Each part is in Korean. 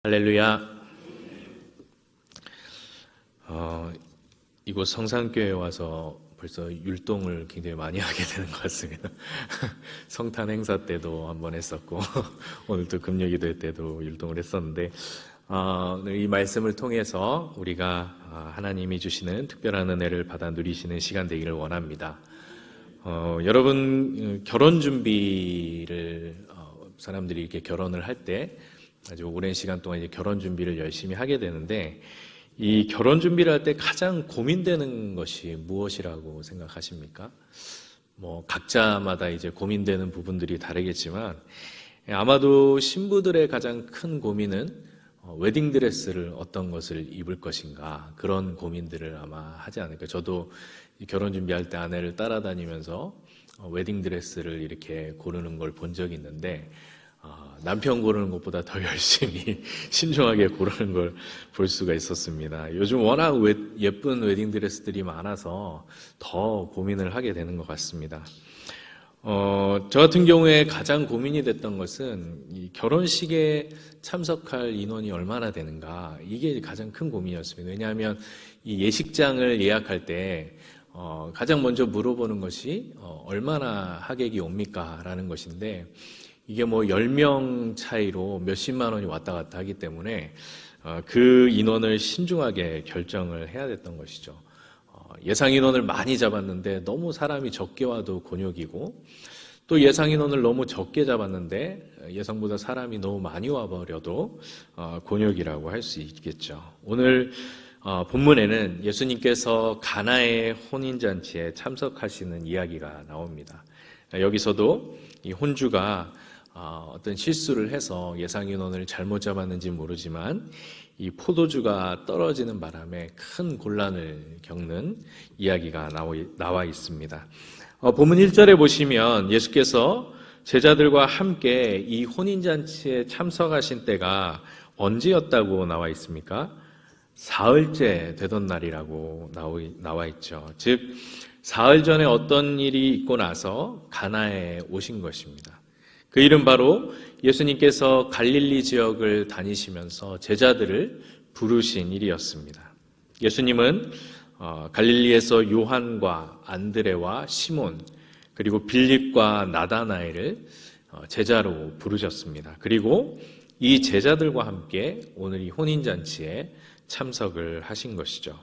할렐루야. 이곳 성산교회에 와서 벌써 율동을 굉장히 많이 하게 되는 것 같습니다. 성탄 행사 때도 한번 했었고 오늘도 금요기도 때도 율동을 했었는데 이 말씀을 통해서 우리가 하나님이 주시는 특별한 은혜를 받아 누리시는 시간 되기를 원합니다. 여러분 결혼 준비를 사람들이 이렇게 결혼을 할 때 아주 오랜 시간 동안 이제 결혼 준비를 열심히 하게 되는데, 이 결혼 준비를 할 때 가장 고민되는 것이 무엇이라고 생각하십니까? 각자마다 이제 고민되는 부분들이 다르겠지만, 아마도 신부들의 가장 큰 고민은 웨딩드레스를 어떤 것을 입을 것인가, 그런 고민들을 아마 하지 않을까. 저도 결혼 준비할 때 아내를 따라다니면서 웨딩드레스를 이렇게 고르는 걸 본 적이 있는데, 남편 고르는 것보다 더 열심히 신중하게 고르는 걸 볼 수가 있었습니다. 요즘 워낙 예쁜 웨딩드레스들이 많아서 더 고민을 하게 되는 것 같습니다. 저 같은 경우에 가장 고민이 됐던 것은 이 결혼식에 참석할 인원이 얼마나 되는가, 이게 가장 큰 고민이었습니다. 왜냐하면 이 예식장을 예약할 때 가장 먼저 물어보는 것이 얼마나 하객이 옵니까? 라는 것인데, 이게 10명 차이로 몇십만 원이 왔다 갔다 하기 때문에 그 인원을 신중하게 결정을 해야 됐던 것이죠. 예상 인원을 많이 잡았는데 너무 사람이 적게 와도 곤욕이고, 또 예상 인원을 너무 적게 잡았는데 예상보다 사람이 너무 많이 와버려도 곤욕이라고 할 수 있겠죠. 오늘 본문에는 예수님께서 가나의 혼인잔치에 참석하시는 이야기가 나옵니다. 여기서도 이 혼주가 어떤 실수를 해서 예상 인원을 잘못 잡았는지 모르지만 이 포도주가 떨어지는 바람에 큰 곤란을 겪는 이야기가 나와 있습니다. 본문 1절에 보시면 예수께서 제자들과 함께 이 혼인잔치에 참석하신 때가 언제였다고 나와 있습니까? 사흘째 되던 날이라고 나와 있죠. 즉 사흘 전에 어떤 일이 있고 나서 가나에 오신 것입니다. 그 일은 바로 예수님께서 갈릴리 지역을 다니시면서 제자들을 부르신 일이었습니다. 예수님은 갈릴리에서 요한과 안드레와 시몬, 그리고 빌립과 나다나엘을 제자로 부르셨습니다. 그리고 이 제자들과 함께 오늘 이 혼인잔치에 참석을 하신 것이죠.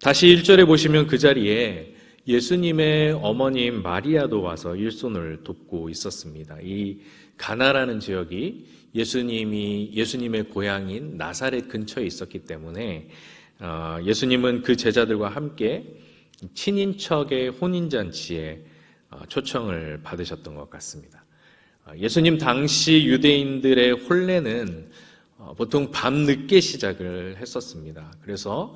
다시 1절에 보시면 그 자리에 예수님의 어머님 마리아도 와서 일손을 돕고 있었습니다. 이 가나라는 지역이 예수님의 고향인 나사렛 근처에 있었기 때문에 예수님은 그 제자들과 함께 친인척의 혼인잔치에 초청을 받으셨던 것 같습니다. 예수님 당시 유대인들의 혼례는 보통 밤늦게 시작을 했었습니다. 그래서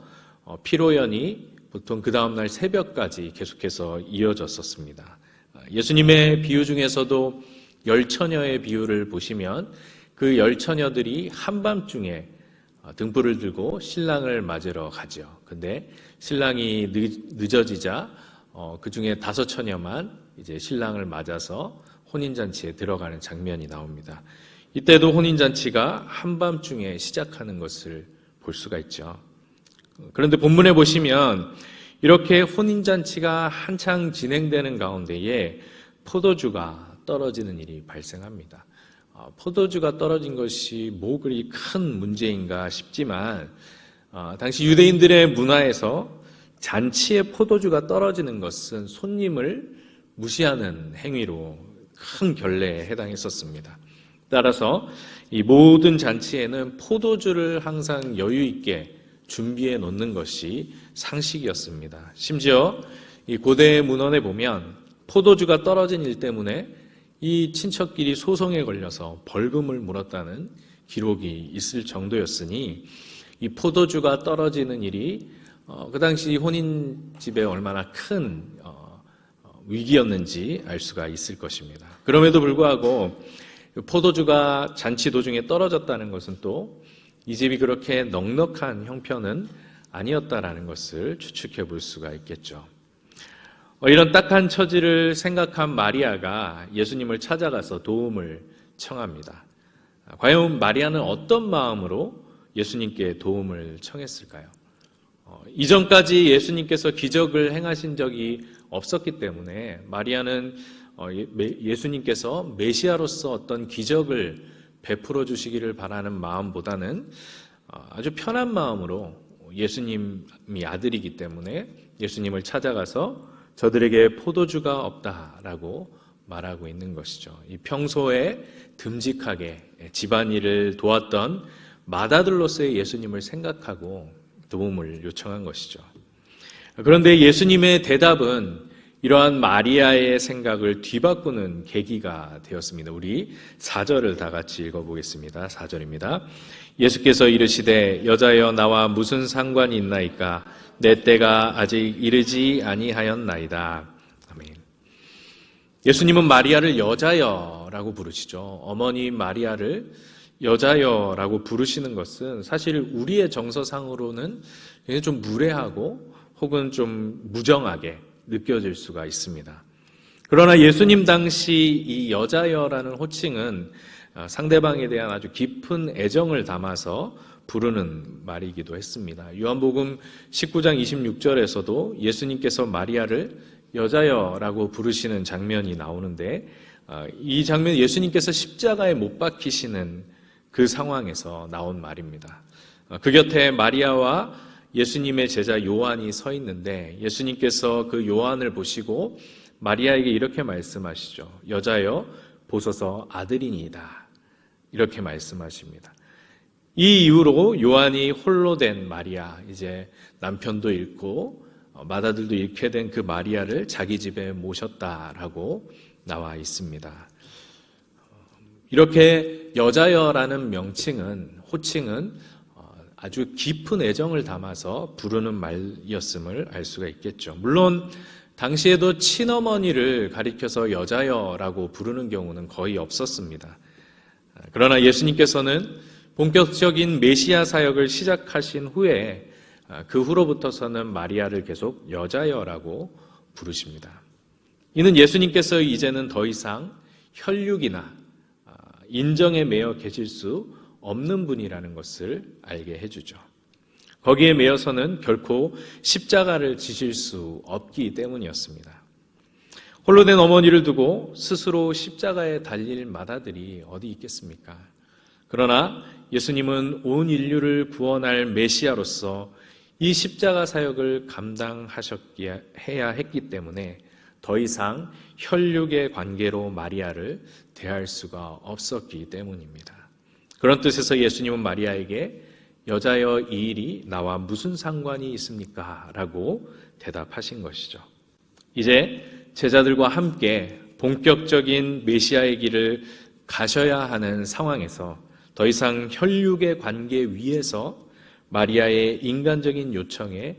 피로연이 보통 그 다음날 새벽까지 계속해서 이어졌었습니다. 예수님의 비유 중에서도 열처녀의 비유를 보시면 그 열처녀들이 한밤중에 등불을 들고 신랑을 맞으러 가죠. 근데 신랑이 늦어지자 그 중에 5처녀만 이제 신랑을 맞아서 혼인잔치에 들어가는 장면이 나옵니다. 이때도 혼인잔치가 한밤중에 시작하는 것을 볼 수가 있죠. 그런데 본문에 보시면 이렇게 혼인잔치가 한창 진행되는 가운데에 포도주가 떨어지는 일이 발생합니다. 포도주가 떨어진 것이 그리 큰 문제인가 싶지만 당시 유대인들의 문화에서 잔치에 포도주가 떨어지는 것은 손님을 무시하는 행위로 큰 결례에 해당했었습니다. 따라서 이 모든 잔치에는 포도주를 항상 여유 있게 준비해 놓는 것이 상식이었습니다. 심지어 이 고대 문헌에 보면 포도주가 떨어진 일 때문에 이 친척끼리 소송에 걸려서 벌금을 물었다는 기록이 있을 정도였으니 이 포도주가 떨어지는 일이 그 당시 혼인집에 얼마나 큰 위기였는지 알 수가 있을 것입니다. 그럼에도 불구하고 포도주가 잔치 도중에 떨어졌다는 것은 또 이 집이 그렇게 넉넉한 형편은 아니었다라는 것을 추측해 볼 수가 있겠죠. 이런 딱한 처지를 생각한 마리아가 예수님을 찾아가서 도움을 청합니다. 과연 마리아는 어떤 마음으로 예수님께 도움을 청했을까요? 이전까지 예수님께서 기적을 행하신 적이 없었기 때문에 마리아는 예수님께서 메시아로서 어떤 기적을 베풀어 주시기를 바라는 마음보다는 아주 편한 마음으로 예수님이 아들이기 때문에 예수님을 찾아가서 저들에게 포도주가 없다라고 말하고 있는 것이죠. 이 평소에 듬직하게 집안일을 도왔던 맏아들로서의 예수님을 생각하고 도움을 요청한 것이죠. 그런데 예수님의 대답은 이러한 마리아의 생각을 뒤바꾸는 계기가 되었습니다. 우리 4절을 다 같이 읽어보겠습니다. 4절입니다. 예수께서 이르시되 여자여 나와 무슨 상관이 있나이까 내 때가 아직 이르지 아니하였나이다. 아멘. 예수님은 마리아를 여자여라고 부르시죠. 어머니 마리아를 여자여라고 부르시는 것은 사실 우리의 정서상으로는 굉장히 좀 무례하고 혹은 좀 무정하게 느껴질 수가 있습니다. 그러나 예수님 당시 이 여자여라는 호칭은 상대방에 대한 아주 깊은 애정을 담아서 부르는 말이기도 했습니다. 요한복음 19장 26절에서도 예수님께서 마리아를 여자여라고 부르시는 장면이 나오는데 이 장면 예수님께서 십자가에 못 박히시는 그 상황에서 나온 말입니다. 그 곁에 마리아와 예수님의 제자 요한이 서 있는데 예수님께서 그 요한을 보시고 마리아에게 이렇게 말씀하시죠. 여자여 보소서 아들이니이다. 이렇게 말씀하십니다. 이 이후로 요한이 홀로 된 마리아, 이제 남편도 잃고 맏아들도 잃게 된 그 마리아를 자기 집에 모셨다라고 나와 있습니다. 이렇게 여자여라는 호칭은 아주 깊은 애정을 담아서 부르는 말이었음을 알 수가 있겠죠. 물론 당시에도 친어머니를 가리켜서 여자여라고 부르는 경우는 거의 없었습니다. 그러나 예수님께서는 본격적인 메시아 사역을 시작하신 후에 그 후로부터서는 마리아를 계속 여자여라고 부르십니다. 이는 예수님께서 이제는 더 이상 혈육이나 인정에 매여 계실 수 없는 분이라는 것을 알게 해주죠. 거기에 매여서는 결코 십자가를 지실 수 없기 때문이었습니다. 홀로 된 어머니를 두고 스스로 십자가에 달릴 맏아들이 어디 있겠습니까? 그러나 예수님은 온 인류를 구원할 메시아로서 이 십자가 사역을 감당해야 했기 때문에 더 이상 혈육의 관계로 마리아를 대할 수가 없었기 때문입니다. 그런 뜻에서 예수님은 마리아에게 여자여 이 일이 나와 무슨 상관이 있습니까? 라고 대답하신 것이죠. 이제 제자들과 함께 본격적인 메시아의 길을 가셔야 하는 상황에서 더 이상 혈육의 관계 위에서 마리아의 인간적인 요청에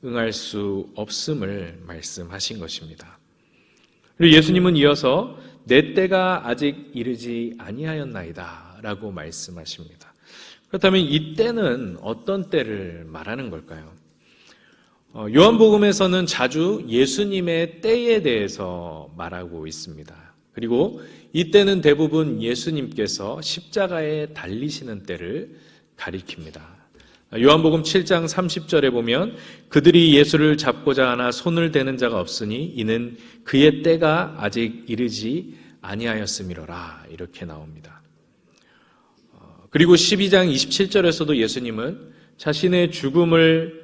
응할 수 없음을 말씀하신 것입니다. 그리고 예수님은 이어서 내 때가 아직 이르지 아니하였나이다 라고 말씀하십니다. 그렇다면 이 때는 어떤 때를 말하는 걸까요? 요한복음에서는 자주 예수님의 때에 대해서 말하고 있습니다. 그리고 이 때는 대부분 예수님께서 십자가에 달리시는 때를 가리킵니다. 요한복음 7장 30절에 보면 그들이 예수를 잡고자 하나 손을 대는 자가 없으니 이는 그의 때가 아직 이르지 아니하였음이로라 이렇게 나옵니다. 그리고 12장 27절에서도 예수님은 자신의 죽음을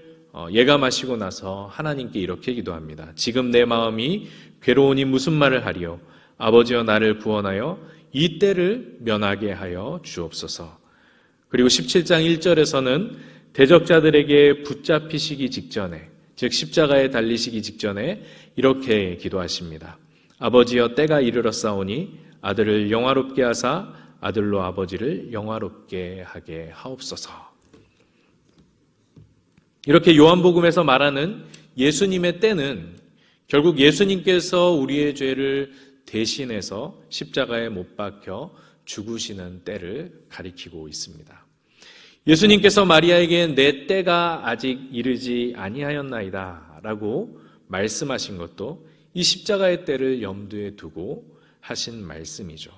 예감하시고 나서 하나님께 이렇게 기도합니다. 지금 내 마음이 괴로우니 무슨 말을 하리요? 아버지여 나를 구원하여 이 때를 면하게 하여 주옵소서. 그리고 17장 1절에서는 대적자들에게 붙잡히시기 직전에, 즉 십자가에 달리시기 직전에 이렇게 기도하십니다. 아버지여 때가 이르렀사오니 아들을 영화롭게 하사 아들로 아버지를 영화롭게 하게 하옵소서. 이렇게 요한복음에서 말하는 예수님의 때는 결국 예수님께서 우리의 죄를 대신해서 십자가에 못 박혀 죽으시는 때를 가리키고 있습니다. 예수님께서 마리아에게 내 때가 아직 이르지 아니하였나이다 라고 말씀하신 것도 이 십자가의 때를 염두에 두고 하신 말씀이죠.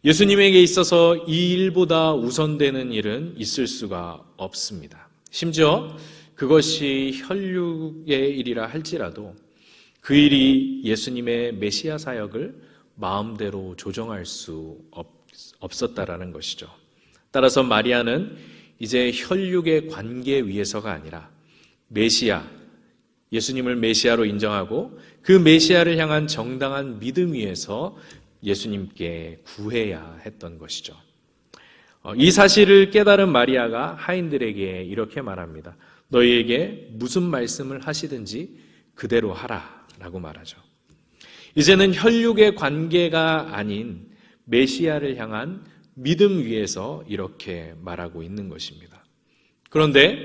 예수님에게 있어서 이 일보다 우선되는 일은 있을 수가 없습니다. 심지어 그것이 혈육의 일이라 할지라도 그 일이 예수님의 메시아 사역을 마음대로 조정할 수 없었다라는 것이죠. 따라서 마리아는 이제 혈육의 관계 위에서가 아니라 메시아, 예수님을 메시아로 인정하고 그 메시아를 향한 정당한 믿음 위에서 예수님께 구해야 했던 것이죠. 이 사실을 깨달은 마리아가 하인들에게 이렇게 말합니다. 너희에게 무슨 말씀을 하시든지 그대로 하라 라고 말하죠. 이제는 혈육의 관계가 아닌 메시아를 향한 믿음 위에서 이렇게 말하고 있는 것입니다. 그런데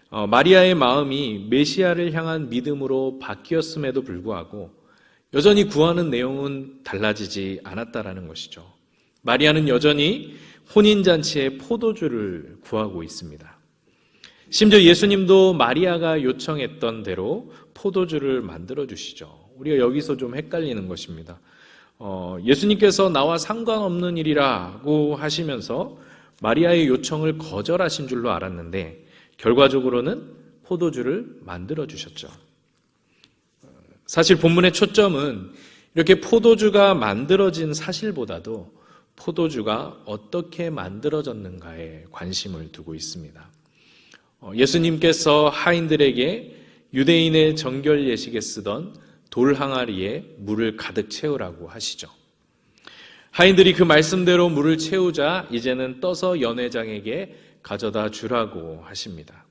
마리아의 마음이 메시아를 향한 믿음으로 바뀌었음에도 불구하고 여전히 구하는 내용은 달라지지 않았다라는 것이죠. 마리아는 여전히 혼인잔치의 포도주를 구하고 있습니다. 심지어 예수님도 마리아가 요청했던 대로 포도주를 만들어 주시죠. 우리가 여기서 좀 헷갈리는 것입니다. 예수님께서 나와 상관없는 일이라고 하시면서 마리아의 요청을 거절하신 줄로 알았는데 결과적으로는 포도주를 만들어 주셨죠. 사실 본문의 초점은 이렇게 포도주가 만들어진 사실보다도 포도주가 어떻게 만들어졌는가에 관심을 두고 있습니다. 예수님께서 하인들에게 유대인의 정결 예식에 쓰던 돌 항아리에 물을 가득 채우라고 하시죠. 하인들이 그 말씀대로 물을 채우자 이제는 떠서 연회장에게 가져다 주라고 하십니다.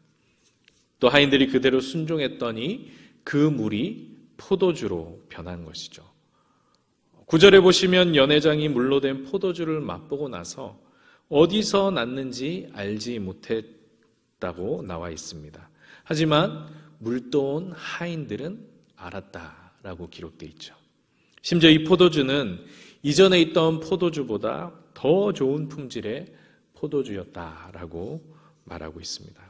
또 하인들이 그대로 순종했더니 그 물이 포도주로 변한 것이죠. 9절에 보시면 연회장이 물로 된 포도주를 맛보고 나서 어디서 났는지 알지 못했다고 나와 있습니다. 하지만 물도온 하인들은 알았다라고 기록되어 있죠. 심지어 이 포도주는 이전에 있던 포도주보다 더 좋은 품질의 포도주였다라고 말하고 있습니다.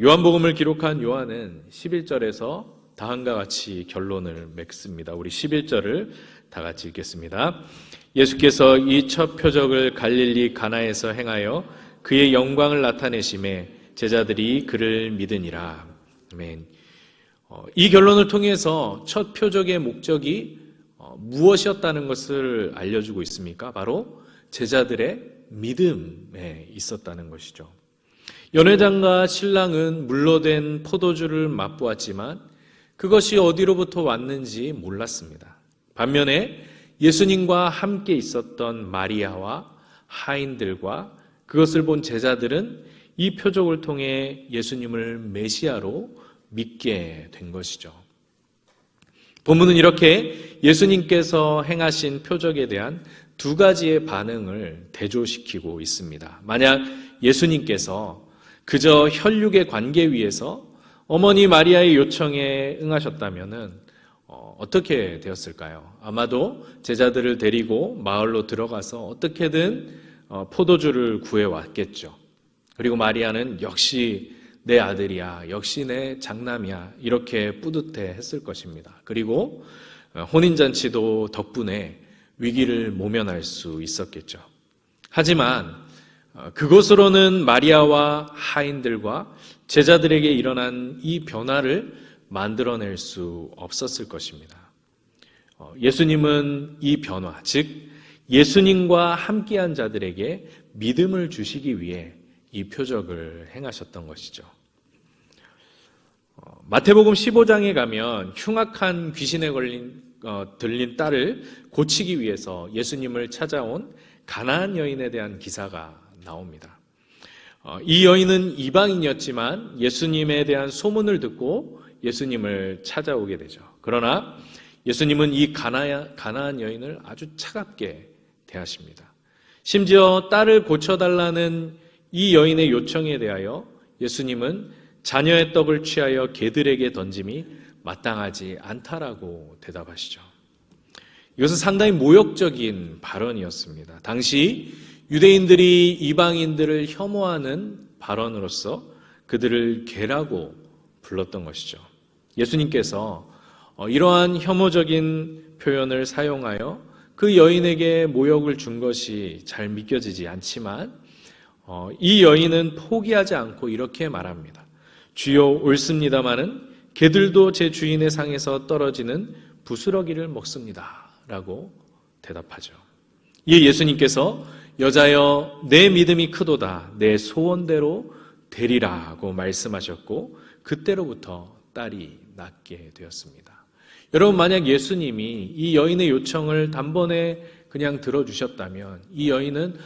요한복음을 기록한 요한은 11절에서 다음과 같이 결론을 맺습니다. 우리 11절을 다 같이 읽겠습니다. 예수께서 이 첫 표적을 갈릴리 가나에서 행하여 그의 영광을 나타내심에 제자들이 그를 믿으니라. 아멘. 이 결론을 통해서 첫 표적의 목적이 무엇이었다는 것을 알려주고 있습니까? 바로 제자들의 믿음에 있었다는 것이죠. 연회장과 신랑은 물로 된 포도주를 맛보았지만 그것이 어디로부터 왔는지 몰랐습니다. 반면에 예수님과 함께 있었던 마리아와 하인들과 그것을 본 제자들은 이 표적을 통해 예수님을 메시아로 믿게 된 것이죠. 본문은 이렇게 예수님께서 행하신 표적에 대한 두 가지의 반응을 대조시키고 있습니다. 만약 예수님께서 그저 혈육의 관계 위에서 어머니 마리아의 요청에 응하셨다면 어떻게 되었을까요? 아마도 제자들을 데리고 마을로 들어가서 어떻게든 포도주를 구해왔겠죠. 그리고 마리아는 역시 내 아들이야, 역시 내 장남이야 이렇게 뿌듯해 했을 것입니다. 그리고 혼인잔치도 덕분에 위기를 모면할 수 있었겠죠. 하지만 그것으로는 마리아와 하인들과 제자들에게 일어난 이 변화를 만들어낼 수 없었을 것입니다. 예수님은 이 변화, 즉 예수님과 함께한 자들에게 믿음을 주시기 위해 이 표적을 행하셨던 것이죠. 마태복음 15장에 가면 흉악한 귀신에 들린 딸을 고치기 위해서 예수님을 찾아온 가나안 여인에 대한 기사가 나옵니다. 이 여인은 이방인이었지만 예수님에 대한 소문을 듣고 예수님을 찾아오게 되죠. 그러나 예수님은 이 가나안 여인을 아주 차갑게 대하십니다. 심지어 딸을 고쳐달라는 이 여인의 요청에 대하여 예수님은 자녀의 떡을 취하여 개들에게 던짐이 마땅하지 않다라고 대답하시죠. 이것은 상당히 모욕적인 발언이었습니다. 당시 유대인들이 이방인들을 혐오하는 발언으로서 그들을 개라고 불렀던 것이죠. 예수님께서 이러한 혐오적인 표현을 사용하여 그 여인에게 모욕을 준 것이 잘 믿겨지지 않지만 이 여인은 포기하지 않고 이렇게 말합니다. 주여, 옳습니다마는 개들도 제 주인의 상에서 떨어지는 부스러기를 먹습니다 라고 대답하죠. 이에 예수님께서 여자여, 내 믿음이 크도다, 내 소원대로 되리라고 말씀하셨고 그때로부터 딸이 낫게 되었습니다. 여러분, 만약 예수님이 이 여인의 요청을 단번에 그냥 들어주셨다면 이 여인은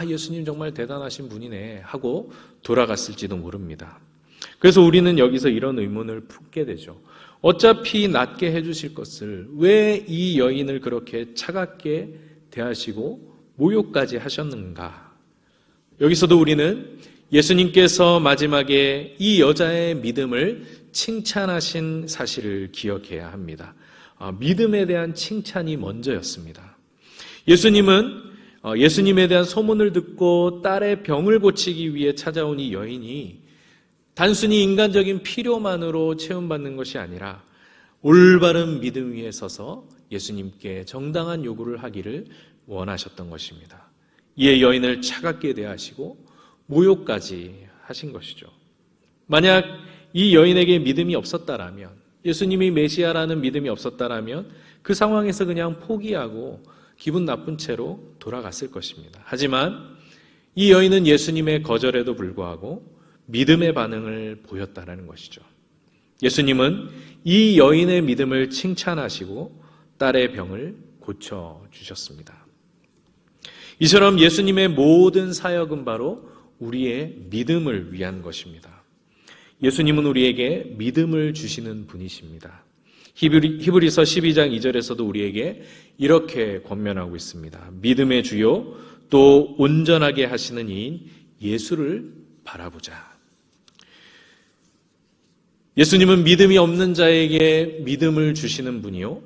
예수님 정말 대단하신 분이네 하고 돌아갔을지도 모릅니다. 그래서 우리는 여기서 이런 의문을 품게 되죠. 어차피 낫게 해주실 것을 왜 이 여인을 그렇게 차갑게 대하시고 모욕까지 하셨는가? 여기서도 우리는 예수님께서 마지막에 이 여자의 믿음을 칭찬하신 사실을 기억해야 합니다. 믿음에 대한 칭찬이 먼저였습니다. 예수님은 예수님에 대한 소문을 듣고 딸의 병을 고치기 위해 찾아온 이 여인이 단순히 인간적인 필요만으로 채움받는 것이 아니라 올바른 믿음 위에 서서 예수님께 정당한 요구를 하기를 원하셨던 것입니다. 이에 여인을 차갑게 대하시고 모욕까지 하신 것이죠. 만약 이 여인에게 믿음이 없었다라면, 예수님이 메시아라는 믿음이 없었다라면 그 상황에서 그냥 포기하고 기분 나쁜 채로 돌아갔을 것입니다. 하지만 이 여인은 예수님의 거절에도 불구하고 믿음의 반응을 보였다라는 것이죠. 예수님은 이 여인의 믿음을 칭찬하시고 딸의 병을 고쳐주셨습니다. 이처럼 예수님의 모든 사역은 바로 우리의 믿음을 위한 것입니다. 예수님은 우리에게 믿음을 주시는 분이십니다. 히브리서 12장 2절에서도 우리에게 이렇게 권면하고 있습니다. 믿음의 주요 또 온전하게 하시는 이인 예수를 바라보자. 예수님은 믿음이 없는 자에게 믿음을 주시는 분이요,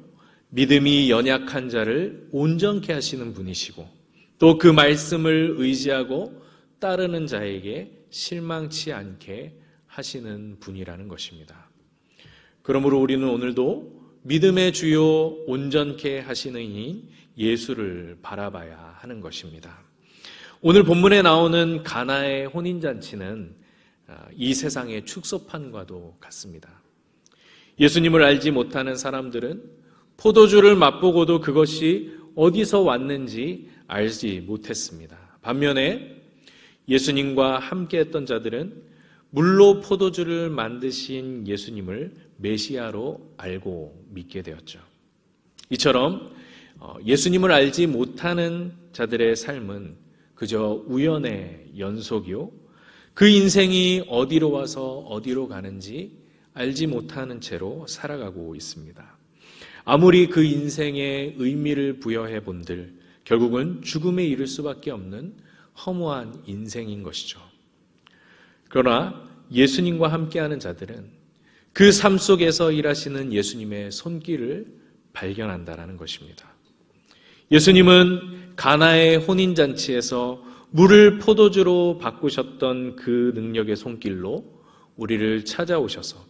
믿음이 연약한 자를 온전케 하시는 분이시고 또 그 말씀을 의지하고 따르는 자에게 실망치 않게 하시는 분이라는 것입니다. 그러므로 우리는 오늘도 믿음의 주요 온전케 하시는 이인 예수를 바라봐야 하는 것입니다. 오늘 본문에 나오는 가나의 혼인잔치는 이 세상의 축소판과도 같습니다. 예수님을 알지 못하는 사람들은 포도주를 맛보고도 그것이 어디서 왔는지 알지 못했습니다. 반면에 예수님과 함께했던 자들은 물로 포도주를 만드신 예수님을 메시아로 알고 믿게 되었죠. 이처럼 예수님을 알지 못하는 자들의 삶은 그저 우연의 연속이요, 그 인생이 어디로 와서 어디로 가는지 알지 못하는 채로 살아가고 있습니다. 아무리 그 인생에 의미를 부여해 본들 결국은 죽음에 이를 수밖에 없는 허무한 인생인 것이죠. 그러나 예수님과 함께하는 자들은 그 삶 속에서 일하시는 예수님의 손길을 발견한다라는 것입니다. 예수님은 가나의 혼인잔치에서 물을 포도주로 바꾸셨던 그 능력의 손길로 우리를 찾아오셔서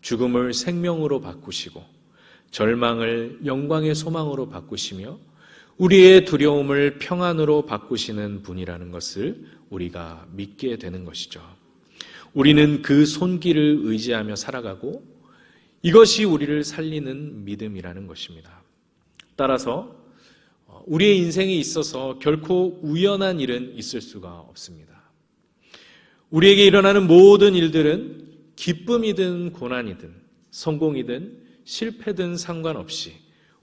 죽음을 생명으로 바꾸시고 절망을 영광의 소망으로 바꾸시며 우리의 두려움을 평안으로 바꾸시는 분이라는 것을 우리가 믿게 되는 것이죠. 우리는 그 손길을 의지하며 살아가고 이것이 우리를 살리는 믿음이라는 것입니다. 따라서 우리의 인생에 있어서 결코 우연한 일은 있을 수가 없습니다. 우리에게 일어나는 모든 일들은 기쁨이든 고난이든 성공이든 실패든 상관없이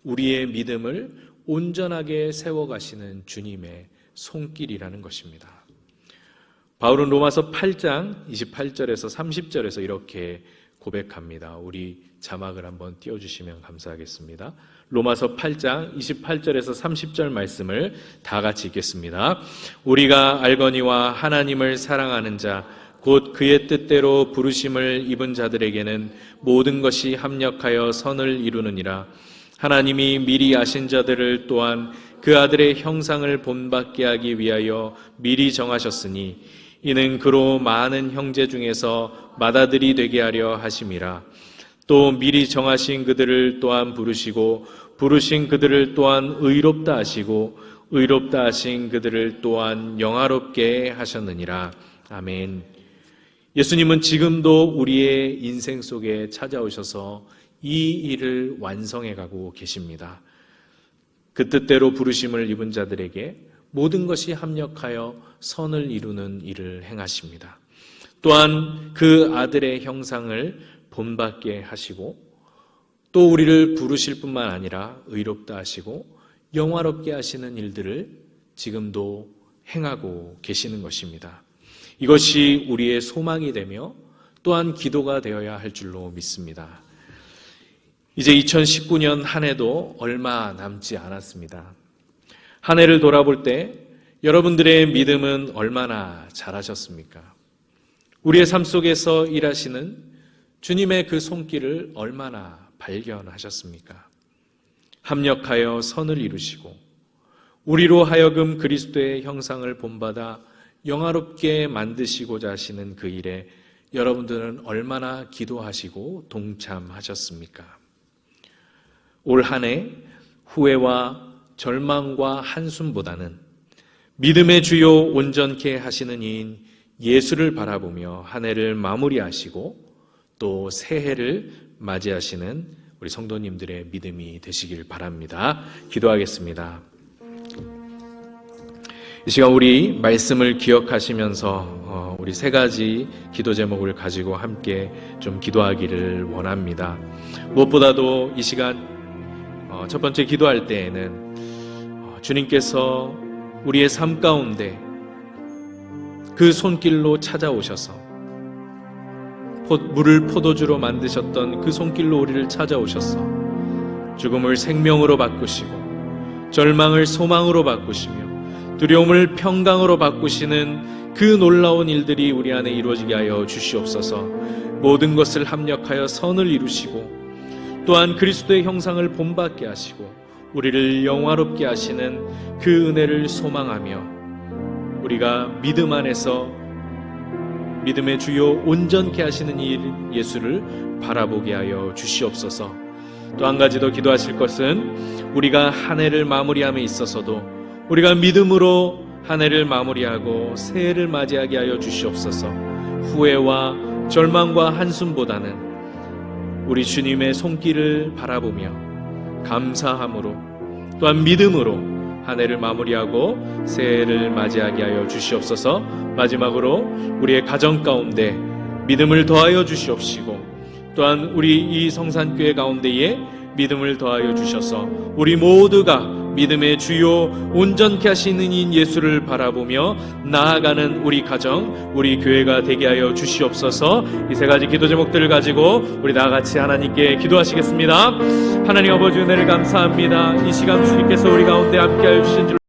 우리의 믿음을 온전하게 세워가시는 주님의 손길이라는 것입니다. 바울은 로마서 8장 28절에서 30절에서 이렇게 고백합니다. 우리 자막을 한번 띄워주시면 감사하겠습니다. 로마서 8장 28절에서 30절 말씀을 다 같이 읽겠습니다. 우리가 알거니와 하나님을 사랑하는 자 곧 그의 뜻대로 부르심을 입은 자들에게는 모든 것이 합력하여 선을 이루느니라. 하나님이 미리 아신 자들을 또한 그 아들의 형상을 본받게 하기 위하여 미리 정하셨으니 이는 그로 많은 형제 중에서 맏아들이 되게 하려 하심이라. 또 미리 정하신 그들을 또한 부르시고 부르신 그들을 또한 의롭다 하시고 의롭다 하신 그들을 또한 영화롭게 하셨느니라. 아멘. 예수님은 지금도 우리의 인생 속에 찾아오셔서 이 일을 완성해 가고 계십니다. 그 뜻대로 부르심을 입은 자들에게 모든 것이 합력하여 선을 이루는 일을 행하십니다. 또한 그 아들의 형상을 본받게 하시고 또 우리를 부르실 뿐만 아니라 의롭다 하시고 영화롭게 하시는 일들을 지금도 행하고 계시는 것입니다. 이것이 우리의 소망이 되며 또한 기도가 되어야 할 줄로 믿습니다. 이제 2019년 한 해도 얼마 남지 않았습니다. 한 해를 돌아볼 때 여러분들의 믿음은 얼마나 잘하셨습니까? 우리의 삶 속에서 일하시는 주님의 그 손길을 얼마나 발견하셨습니까? 합력하여 선을 이루시고 우리로 하여금 그리스도의 형상을 본받아 영화롭게 만드시고자 하시는 그 일에 여러분들은 얼마나 기도하시고 동참하셨습니까? 올 한 해 후회와 절망과 한숨보다는 믿음의 주요 온전케 하시는 이인 예수를 바라보며 한 해를 마무리하시고 또 새해를 맞이하시는 우리 성도님들의 믿음이 되시길 바랍니다. 기도하겠습니다. 이 시간 우리 말씀을 기억하시면서 우리 세 가지 기도 제목을 가지고 함께 좀 기도하기를 원합니다. 무엇보다도 이 시간 첫 번째 기도할 때에는 주님께서 우리의 삶 가운데 그 손길로 찾아오셔서 물을 포도주로 만드셨던 그 손길로 우리를 찾아오셔서 죽음을 생명으로 바꾸시고 절망을 소망으로 바꾸시며 두려움을 평강으로 바꾸시는 그 놀라운 일들이 우리 안에 이루어지게 하여 주시옵소서. 모든 것을 합력하여 선을 이루시고 또한 그리스도의 형상을 본받게 하시고 우리를 영화롭게 하시는 그 은혜를 소망하며 우리가 믿음 안에서 믿음의 주요 온전케 하시는 이 예수를 바라보게 하여 주시옵소서. 또 한 가지 더 기도하실 것은 우리가 한 해를 마무리함에 있어서도 우리가 믿음으로 한 해를 마무리하고 새해를 맞이하게 하여 주시옵소서. 후회와 절망과 한숨보다는 우리 주님의 손길을 바라보며 감사함으로 또한 믿음으로 한 해를 마무리하고 새해를 맞이하게 하여 주시옵소서. 마지막으로 우리의 가정 가운데 믿음을 더하여 주시옵시고 또한 우리 이 성산교회 가운데에 믿음을 더하여 주셔서 우리 모두가 믿음의 주요 온전케 하시는 인 예수를 바라보며 나아가는 우리 가정, 우리 교회가 되게 하여 주시옵소서. 이 세 가지 기도 제목들을 가지고 우리 다 같이 하나님께 기도하시겠습니다. 하나님 아버지 은혜를 감사합니다. 이 시간 주님께서 우리 가운데 함께하여 주신 줄